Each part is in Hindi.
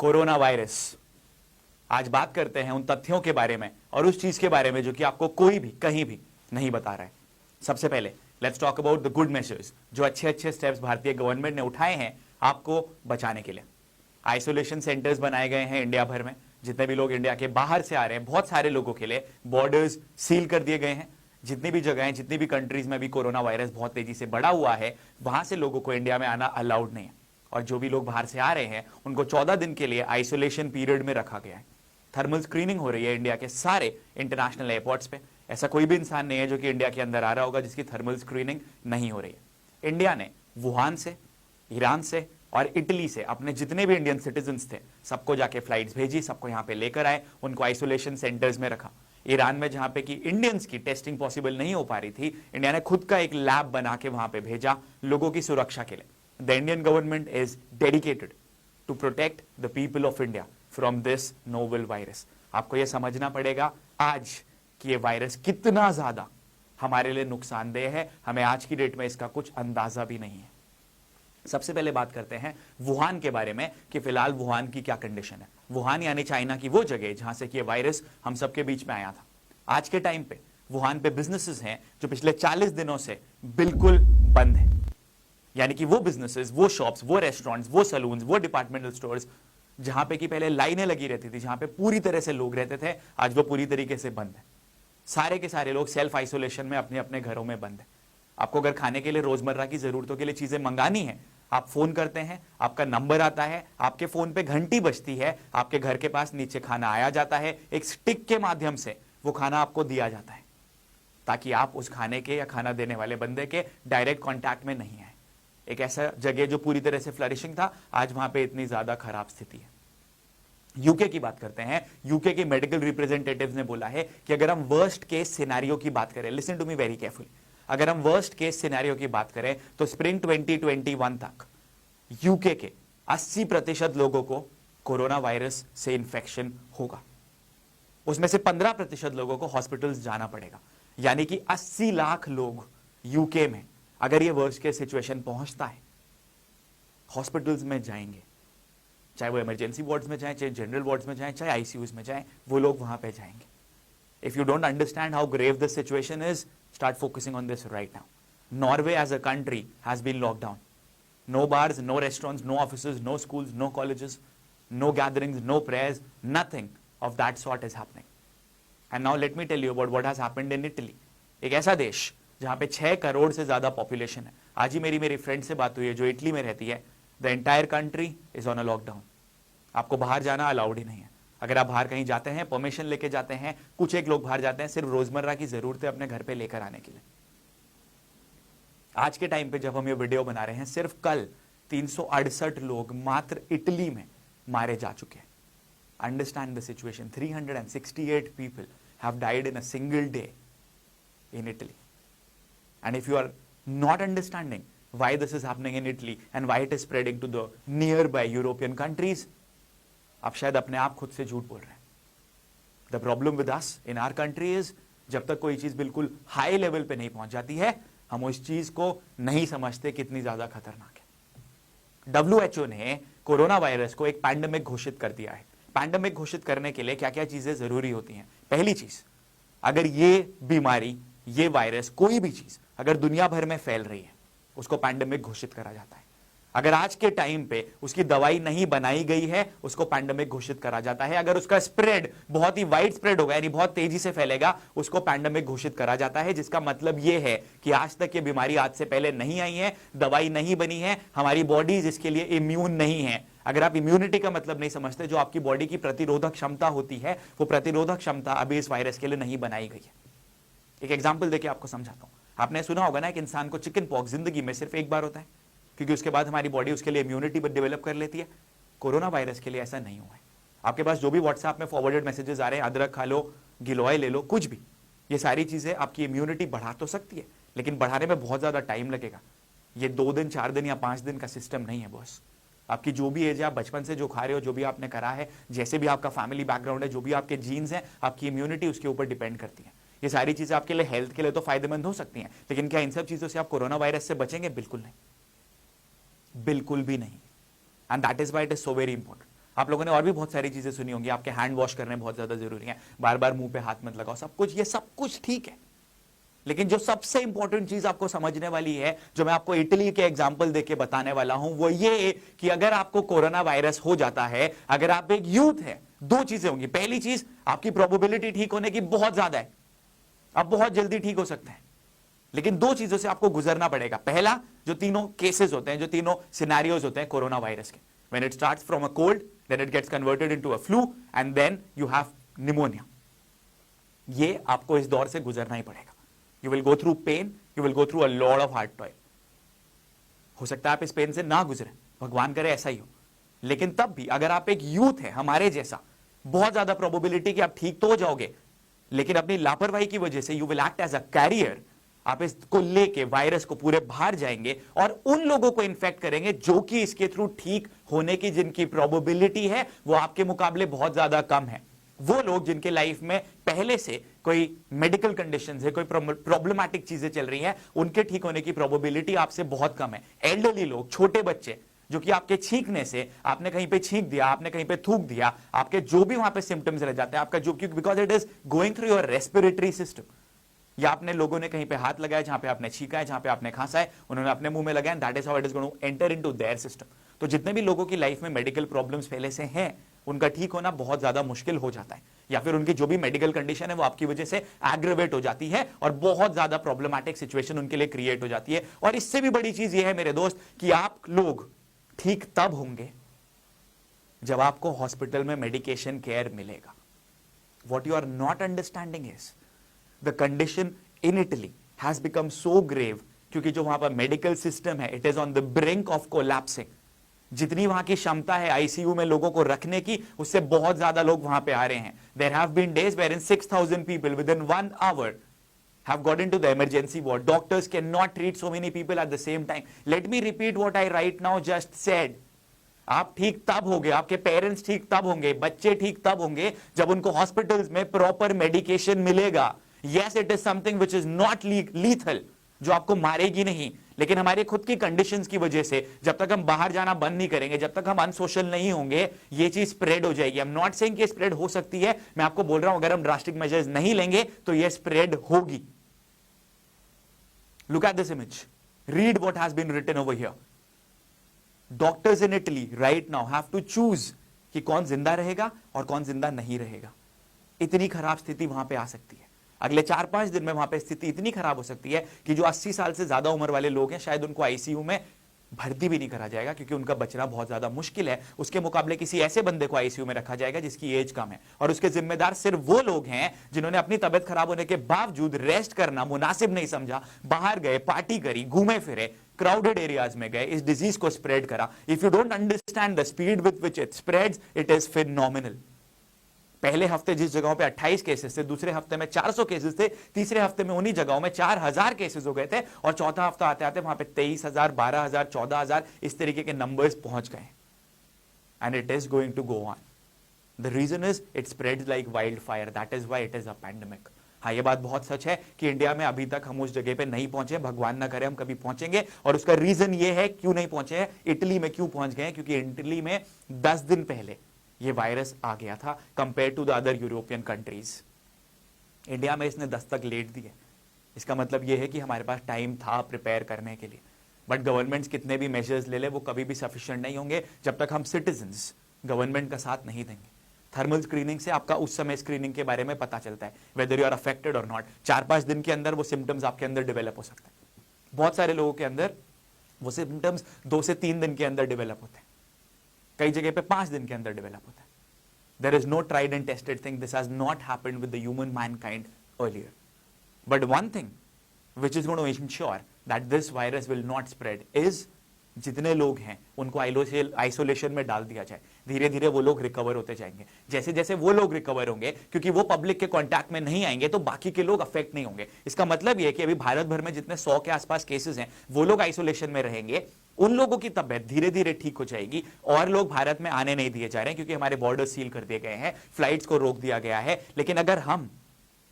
Corona virus. आज बात करते हैं उन तथ्यों के बारे में और उस चीज के बारे में जो कि आपको कोई भी कहीं भी नहीं बता रहा है। सबसे पहले let's talk about the good measures, जो अच्छे अच्छे स्टेप्स भारतीय गवर्नमेंट ने उठाए हैं आपको बचाने के लिए। आइसोलेशन सेंटर्स बनाए गए हैं इंडिया भर में। जितने भी लोग इंडिया के बाहर से आ रहे हैं, बहुत सारे लोगों के लिए बॉर्डर्स सील कर दिए गए हैं। जितनी भी जगहें, जितनी भी कंट्रीज में भी कोरोना वायरस बहुत तेजी से बढ़ा हुआ है, वहां से लोगों को इंडिया में आना अलाउड नहीं है। और जो भी लोग बाहर से आ रहे हैं उनको 14 दिन के लिए आइसोलेशन पीरियड में रखा गया है। थर्मल स्क्रीनिंग हो रही है इंडिया के सारे इंटरनेशनल एयरपोर्ट्स पे। ऐसा कोई भी इंसान नहीं है जो कि इंडिया के अंदर आ रहा होगा जिसकी थर्मल स्क्रीनिंग नहीं हो रही है। इंडिया ने वुहान से, ईरान से और इटली से अपने जितने भी इंडियन सिटीजन्स थे सबको जाके फ्लाइट्स भेजी, सबको यहां पे लेकर आए, उनको आइसोलेशन सेंटर्स में रखा। ईरान में जहां पे कि इंडियंस की टेस्टिंग पॉसिबल नहीं हो पा रही थी, इंडिया ने खुद का एक लैब बना के वहां पे भेजा लोगों की सुरक्षा के लिए। The Indian government is dedicated to protect the people of India from this novel virus. आपको यह समझना पड़ेगा आज कि यह वायरस कितना ज्यादा हमारे लिए नुकसानदेह है, हमें आज की डेट में इसका कुछ अंदाजा भी नहीं है। सबसे पहले बात करते हैं वुहान के बारे में कि फिलहाल वुहान की क्या कंडीशन है। वुहान यानी चाइना की वो जगह जहां से कि ये वायरस हम सबके बीच में आया था। आज के टाइम पे वुहान पे बिजनेसेस हैं जो पिछले 40 दिनों से बिल्कुल बंद है। यानी कि वो बिजनेसेस, वो शॉप्स, वो रेस्टोरेंट्स, वो सलून्स, वो डिपार्टमेंटल स्टोर्स जहां पे कि पहले लाइनें लगी रहती थी, जहां पे पूरी तरह से लोग रहते थे, आज वो पूरी तरीके से बंद है। सारे के सारे लोग सेल्फ आइसोलेशन में अपने अपने घरों में बंद है। आपको अगर खाने के लिए रोजमर्रा की जरूरतों के लिए चीजें मंगानी है, आप फोन करते हैं, आपका नंबर आता है, आपके फोन पे घंटी बजती है, आपके घर के पास नीचे खाना आया जाता है, एक स्टिक के माध्यम से वो खाना आपको दिया जाता है ताकि आप उस खाने के या खाना देने वाले बंदे के डायरेक्ट कांटेक्ट में नहीं आए। एक ऐसा जगह जो पूरी तरह से फ्लरिशिंग था, आज वहां पे इतनी ज्यादा खराब स्थिति है। यूके की बात करते हैं। यूके के मेडिकल रिप्रेजेंटेटिव्स ने बोला है कि अगर हम वर्स्ट केस सिनेरियो की बात करें, listen to me very carefully, अगर हम वर्स्ट केस सिनेरियो की बात करें तो स्प्रिंग 2021 तक यूके के 80% लोगों को कोरोना वायरस से इंफेक्शन होगा। उसमें से 15% लोगों को हॉस्पिटल्स जाना पड़ेगा। यानी कि 80 लाख लोग यूके में, अगर ये वर्स्ट केस सिचुएशन पहुंचता है, हॉस्पिटल्स में जाएंगे। चाहे वो इमरजेंसी वार्ड्स में जाएं, चाहे जनरल वार्ड्स में जाएं, चाहे आईसीयूज में जाएं, वो लोग वहां पे जाएंगे। If you don't understand how grave this situation is, start focusing on this right now. Norway as a country has been locked down. No bars, no restaurants, no offices, no schools, no colleges, no gatherings, no prayers, nothing of that sort is happening. And now let me tell you about what has happened in Italy. एक ऐसा देश जहां पे 6 करोड़ से ज्यादा पॉपुलेशन है। आज ही मेरी फ्रेंड से बात हुई है जो इटली में रहती है। The entire country is on a lockdown. आपको बाहर जाना अलाउड ही नहीं है। अगर आप बाहर कहीं जाते हैं, परमिशन लेके जाते हैं, कुछ एक लोग बाहर जाते हैं सिर्फ रोजमर्रा की जरूरतें अपने घर पे लेकर आने के लिए। आज के टाइम पे जब हम ये वीडियो बना रहे हैं, सिर्फ कल 368 लोग मात्र इटली में मारे जा चुके हैं। Understand the situation, 368 people have died in a single day in Italy. And if you are not understanding why this is happening in Italy and why it is spreading to the nearby European countries, आप शायद अपने आप खुद से झूठ बोल रहे हैं। The problem with us in our country is, जब तक कोई चीज बिल्कुल हाई लेवल पे नहीं पहुंच जाती है, हम उस चीज को नहीं समझते कितनी ज्यादा खतरनाक है। WHO ने कोरोना वायरस को एक पैंडेमिक घोषित कर दिया है। पैंडेमिक घोषित करने के लिए क्या क्या चीजें जरूरी होती हैं? पहली चीज, अगर ये बीमारी, ये वायरस, कोई भी चीज अगर दुनिया भर में फैल रही है, उसको पैंडेमिक घोषित करा जाता है। अगर आज के टाइम पे उसकी दवाई नहीं बनाई गई है, उसको पैंडेमिक घोषित करा जाता है। अगर उसका स्प्रेड बहुत ही वाइड स्प्रेड होगा, यानी बहुत तेजी से फैलेगा, उसको पैंडेमिक घोषित करा जाता है। जिसका मतलब यह है कि आज तक ये बीमारी आज से पहले नहीं आई है, दवाई नहीं बनी है, हमारी बॉडीज इसके लिए इम्यून नहीं है। अगर आप इम्यूनिटी का मतलब नहीं समझते, जो आपकी बॉडी की प्रतिरोधक क्षमता होती है, वो प्रतिरोधक क्षमता अभी इस वायरस के लिए नहीं बनाई गई है। एक एग्जाम्पल देके आपको समझाता हूं। आपने सुना होगा ना, एक इंसान को चिकन पॉक्स जिंदगी में सिर्फ एक बार होता है, क्योंकि उसके बाद हमारी बॉडी उसके लिए इम्यूनिटी डेवलप कर लेती है। कोरोना वायरस के लिए ऐसा नहीं हुआ है। आपके पास जो भी व्हाट्सएप में फॉरवर्डेड मैसेजेस आ रहे हैं, अदरक खा लो, गिलोय ले लो, कुछ भी, ये सारी चीजें आपकी इम्यूनिटी बढ़ा तो सकती है, लेकिन बढ़ाने में बहुत ज्यादा टाइम लगेगा। ये 2 दिन, 4 दिन या 5 दिन का सिस्टम नहीं है बॉस। आपकी जो भी एज है, आप बचपन से जो खा रहे हो, जो भी आपने करा है, जैसे भी आपका फैमिली बैकग्राउंड है, जो भी आपके जीन्स हैं, आपकी इम्यूनिटी उसके ऊपर डिपेंड करती है। ये सारी चीजें आपके लिए, हेल्थ के लिए तो फायदेमंद हो सकती हैं, लेकिन क्या इन सब चीजों से आप कोरोना वायरस से बचेंगे? बिल्कुल नहीं, बिल्कुल भी नहीं। And that is why it is so very important. आप लोगों ने और भी बहुत सारी चीजें सुनी होंगी, आपके हैंड वॉश करने बहुत ज्यादा जरूरी है, बार बार मुंह पे हाथ मत लगाओ, सब कुछ, ये सब कुछ ठीक है। लेकिन जो सबसे इंपॉर्टेंट चीज आपको समझने वाली है, जो मैं आपको इटली के एग्जांपल देके बताने वाला हूं, वो ये कि अगर आपको कोरोना वायरस हो जाता है, अगर आप एक यूथ है, दो चीजें होंगी। पहली चीज, आपकी प्रोबेबिलिटी ठीक होने की बहुत ज्यादा है, आप बहुत जल्दी ठीक हो सकते हैं। लेकिन दो चीजों से आपको गुजरना पड़ेगा। पहला, जो तीनों केसेस होते हैं, जो तीनों सिनेरियोज होते हैं कोरोना वायरस के, when it starts from a cold, then it gets converted into a flu and then you have pneumonia. ये आपको इस दौर से गुजरना ही पड़ेगा। You will go through pain, you will go through a lot of hard toil. हो सकता है आप इस पेन से ना गुजरे, भगवान करे ऐसा ही हो, लेकिन तब भी अगर आप एक यूथ है हमारे जैसा, बहुत ज्यादा प्रोबेबिलिटी कि आप ठीक तो हो जाओगे, लेकिन अपनी लापरवाही की वजह से you will act as a carrier. आप इसको लेके वायरस को पूरे बाहर जाएंगे और उन लोगों को इन्फेक्ट करेंगे जो कि इसके थ्रू ठीक होने की जिनकी प्रोबेबिलिटी है वो आपके मुकाबले बहुत ज्यादा कम है। वो लोग जिनके लाइफ में पहले से कोई मेडिकल कंडीशंस है, कोई प्रॉब्लमैटिक चीजें चल रही हैं, उनके ठीक होने की प्रोबेबिलिटी आपसे बहुत कम है। एल्डरली लोग, छोटे बच्चे, जो कि आपके छींकने से, आपने कहीं पे छींक दिया, आपने कहीं पे थूक दिया, आपके जो भी वहां पे सिम्टम्स रह जाते हैं, आपका जो, because it is going through your respiratory system, या आपने लोगों ने कहीं पे हाथ लगाया, जहां पे आपने छींका है, जहां पे आपने खांसा है, उन्होंने अपने मुंह में लगाया, that is how it is going to enter into their system. तो जितने भी लोगों की लाइफ में मेडिकल प्रॉब्लम्स पहले से हैं, उनका ठीक होना बहुत ज्यादा मुश्किल हो जाता है, या फिर उनकी जो भी मेडिकल कंडीशन है वो आपकी वजह से एग्रेवेट हो जाती है और बहुत ज्यादा प्रॉब्लमैटिक सिचुएशन उनके लिए क्रिएट हो जाती है। और इससे भी बड़ी चीज ये है मेरे दोस्त कि आप लोग ठीक तब होंगे जब आपको हॉस्पिटल में मेडिकेशन केयर मिलेगा। What you are not understanding is the condition in Italy has become so grave, क्योंकि जो वहां पर मेडिकल सिस्टम है, it is on the brink of collapsing. जितनी वहां की क्षमता है आईसीयू में लोगों को रखने की, उससे बहुत ज्यादा लोग वहां पे आ रहे हैं। There have been days wherein 6000 people within 1 hour have got into the emergency ward. Doctors cannot treat so many people at the same time. Let me repeat what I right now just said. आप ठीक तब होंगे, आपके पेरेंट्स ठीक तब होंगे, बच्चे ठीक तब होंगे जब उनको हॉस्पिटल्स में प्रॉपर मेडिकेशन मिलेगा। Yes, it is something which is not lethal, जो आपको मारेगी नहीं, लेकिन हमारे खुद की कंडीशंस की वजह से जब तक हम बाहर जाना बंद नहीं करेंगे, जब तक हम अनसोशल नहीं होंगे, ये चीज स्प्रेड हो जाएगी। आई एम नॉट सेइंग कि स्प्रेड हो सकती है, मैं आपको बोल रहा हूं अगर हम ड्रास्टिक मेजर्स नहीं लेंगे तो ये स्प्रेड होगी। Look at this image, read what has been written over here. Doctors in Italy right now have to choose कि कौन जिंदा रहेगा और कौन जिंदा नहीं रहेगा। इतनी खराब स्थिति वहां पे आ सकती है। अगले 4-5 दिन में वहां पे स्थिति इतनी खराब हो सकती है कि जो 80 साल से ज्यादा उम्र वाले लोग हैं, शायद उनको आईसीयू में भर्ती भी नहीं करा जाएगा, क्योंकि उनका बचना बहुत ज्यादा मुश्किल है। उसके मुकाबले किसी ऐसे बंदे को आईसीयू में रखा जाएगा जिसकी एज कम है, और उसके जिम्मेदार सिर्फ वो लोग हैं जिन्होंने अपनी तबियत खराब होने के बावजूद रेस्ट करना मुनासिब नहीं समझा, बाहर गए, पार्टी करी, घूमे फिरे, क्राउडेड एरियाज में गए, इस डिजीज को स्प्रेड करा। If you don't understand the speed with which it spreads, it is phenomenal. पहले हफ्ते जिस जगहों पे 28 केसेस थे, दूसरे हफ्ते में 400 केसेस थे, तीसरे हफ्ते में उन्हीं जगहों में 4000 केसेस हो गए थे, और चौथा हफ्ता आते आते वहां पे 23,000, 12,000, 14,000 इस तरीके के नंबर्स पहुंच गए। And it is going to go on. The reason is it spreads like wild fire, that is why it is a pandemic. हाँ, ये बात बहुत सच है कि इंडिया में अभी तक हम उस जगह पे नहीं पहुंचे, भगवान ना करे हम कभी पहुंचेंगे। और उसका रीजन ये है क्यों नहीं पहुंचे हैं, इटली में क्यों पहुंच गए, क्योंकि इटली में 10 दिन पहले ये वायरस आ गया था compare to the other European countries. India में इसने दस्तक लेट दी है। इसका मतलब यह है कि हमारे पास टाइम था प्रिपेयर करने के लिए, बट गवर्नमेंट्स कितने भी मेजर्स ले ले वो कभी भी सफिशिएंट नहीं होंगे जब तक हम सिटीजन्स गवर्नमेंट का साथ नहीं देंगे। थर्मल स्क्रीनिंग से आपका उस समय स्क्रीनिंग के बारे में पता चलता है वेदर यू आर अफेक्टेड और नॉट। 4-5 दिन के अंदर वो सिम्टम्स आपके अंदर डेवलप हो सकते हैं। बहुत सारे लोगों के अंदर वो सिम्टम्स 2 से 3 दिन के अंदर डेवलप होते हैं, कई जगह पे 5 दिन के अंदर डेवलप होता है। There is no tried and tested thing. This has not happened with the human mankind earlier. But one thing which is going to ensure that this virus will not spread is जितने लोग हैं उनको आइसोलेशन में डाल दिया जाए। धीरे धीरे वो लोग रिकवर होते जाएंगे। जैसे जैसे वो लोग रिकवर होंगे, क्योंकि वो पब्लिक के कांटेक्ट में नहीं आएंगे, तो बाकी के लोग अफेक्ट नहीं होंगे। इसका मतलब ये है कि अभी भारत भर में जितने 100 के आसपास केसेस हैं, वो लोग आइसोलेशन में रहेंगे, उन लोगों की तबियत धीरे धीरे ठीक हो जाएगी, और लोग भारत में आने नहीं दिए जा रहे हैं, क्योंकि हमारे बॉर्डर सील कर दिए गए हैं, फ्लाइट्स को रोक दिया गया है। लेकिन अगर हम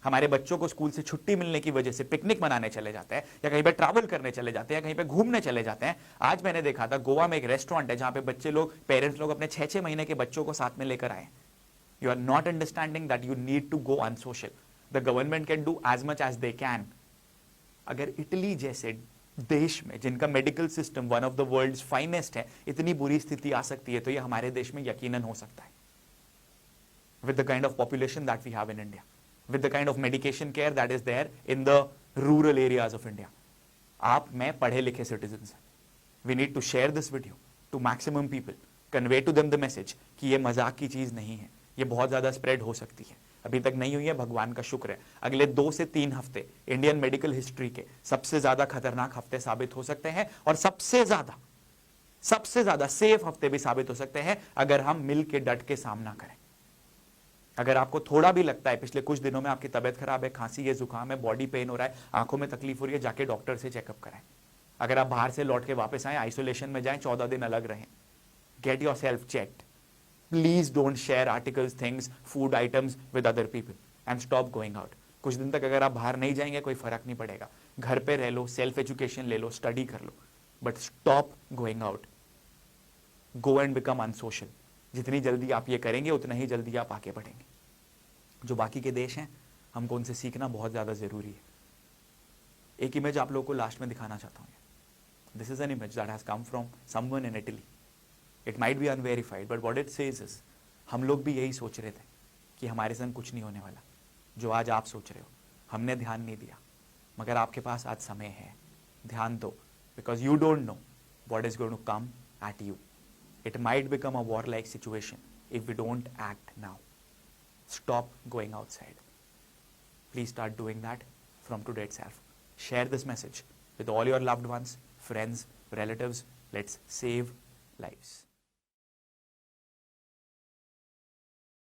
हमारे बच्चों को स्कूल से छुट्टी मिलने की वजह से पिकनिक मनाने चले जाते हैं, या कहीं पे ट्रैवल करने चले जाते हैं, या कहीं पे घूमने चले जाते हैं। आज मैंने देखा था गोवा में एक रेस्टोरेंट है जहां पे बच्चे लोग, पेरेंट्स लोग अपने 6-6 महीने के बच्चों को साथ में लेकर आए। You are not understanding that you need to go unsocial. The government can do as much as they can. अगर इटली जैसे देश में, जिनका medical system one of the world's finest है, इतनी बुरी स्थिति आ सकती है, तो ये हमारे देश में यकीनन हो सकता है। with the kind of population that we have in India, with the kind of medication care that is there in the rural areas of India. आप मैं पढ़े लिखे citizens हैं. We need to share this video to maximum people, convey to them the message कि ये मजाक की चीज नहीं है, ये बहुत ज्यादा स्प्रेड हो सकती है। अभी तक नहीं हुई है, भगवान का शुक्र है। अगले 2 से 3 हफ्ते इंडियन मेडिकल हिस्ट्री के सबसे ज्यादा खतरनाक हफ्ते साबित हो सकते हैं, और सबसे ज्यादा सेफ हफ्ते भी साबित हो सकते हैं अगर हम मिल के डट के सामना करें। अगर आपको थोड़ा भी लगता है पिछले कुछ दिनों में आपकी तबियत खराब है, खांसी है, जुकाम है, बॉडी पेन हो रहा है, आंखों में तकलीफ हो रही है, जाके डॉक्टर से चेकअप कराएं। अगर आप बाहर से लौट के वापस आए, आइसोलेशन में जाएं, 14 दिन अलग रहें, get your self checked. Please don't share articles, things, food items with other people and stop going out. कुछ दिन तक अगर आप बाहर नहीं जाएंगे कोई फर्क नहीं पड़ेगा, घर पे रह लो, सेल्फ एजुकेशन ले लो, स्टडी कर लो, but stop going out. Go and become unsocial. जितनी जल्दी आप ये करेंगे उतना ही जल्दी आप आगे बढ़ेंगे। जो बाकी के देश हैं, हमको उनसे सीखना बहुत ज़्यादा ज़रूरी है। एक इमेज आप लोगों को लास्ट में दिखाना चाहता हूँ। This is an image that has come from someone in Italy. It might be unverified but what it says is, हम लोग भी यही सोच रहे थे कि हमारे संग कुछ नहीं होने वाला, जो आज आप सोच रहे हो। हमने ध्यान नहीं दिया, मगर आपके पास आज समय है, ध्यान दो, because you don't know what is going to come at you. It might become a war-like situation if we don't act now. Stop going outside. Please start doing that from today itself. Share this message with all your loved ones, friends, relatives. Let's save lives.